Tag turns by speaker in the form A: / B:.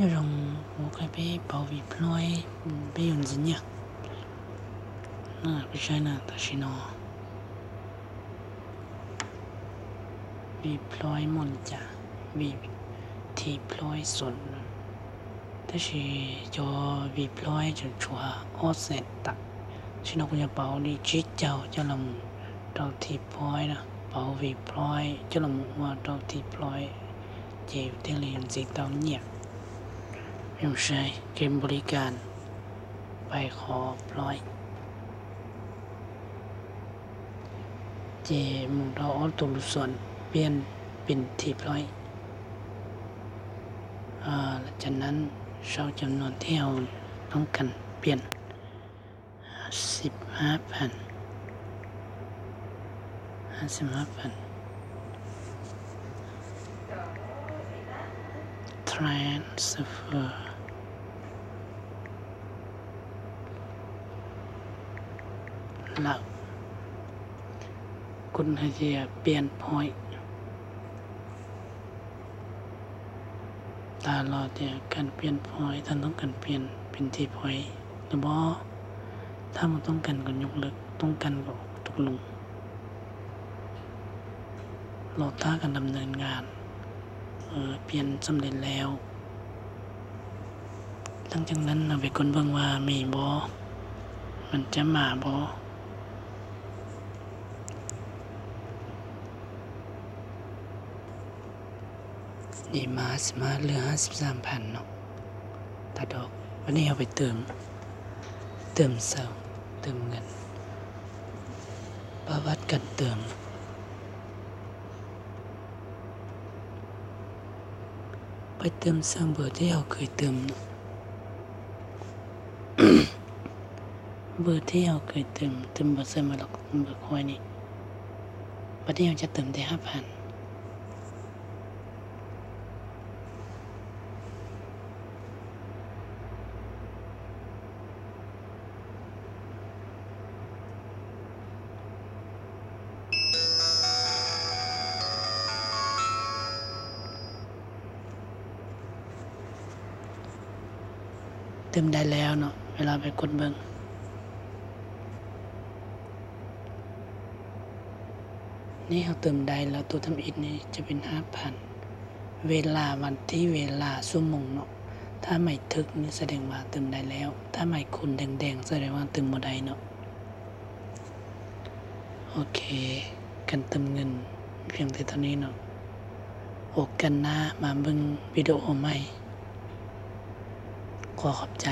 A: nhớ rằng một cái bé bảo vì ploi bé dùng gì nhỉ cái trái là ta chỉ nó vì ploi mòn chả vì thì ploi xuân ta chỉ cho vì ploi cho chùa offset tặng chỉ nó cũngจะbảo đi chít chào cho lòng đầu thì ploi đó bảo vì ploi cho lòng hoa đầu thì ploi chỉ theo liền gì tao nhỉยังใช้เกมบริการไปขอปล่อยเจมุงเราออตุลส่วนเปลี่ยนเป็นที่ปล่อยหลังจากนั้นเราจำนวนที่เราต้องการเปลี่ยน55,000 transferแล้วคุณให้เปลี่ยน point ตลอดการเปลี่ยน point ท่านต้องการเปลี่ยนเป็นที่ point หรือบ่ถ้ามันต้องการก็ยกเลิกต้องการก็ตกลงรอท่าการดำเนินงานเปลี่ยนสำเร็จแล้วหลังจากนั้นเราไปค้นเบิ่งว่ามีบ่มันจะมาบ่นี่มาเหลือ 53,000 เนาะตัดออกวันนี้เอาไปเติมเสริมเติมเงินประวัติการเติมไปเติมเสริมเบอร์ที่เราเคยเติมเนาะ เบอร์ที่เราเคยเติมเบอร์เสริมมาหรอกเบอร์คอยนี่วันนี้เราจะเติมได้ 5,000เติมได้แล้วเนาะเวลาไปกดเบิ่งนี่เราเติมได้แล้วตัวทำอิฐนี่จะเป็น 5,000 เวลาวันที่เวลาชั่วโมงเนาะถ้าไม่ทึกนี่แสดงว่าเติมได้แล้วถ้าไม่ขุ่นแดงๆแสดงว่าเติมบ่ได้เนาะโอเคการเติมเงินเพียงแต่เท่านี้เนาะโอกาสหน้ามาเบิ่งวิดีโอใหม่ขอขอบใจ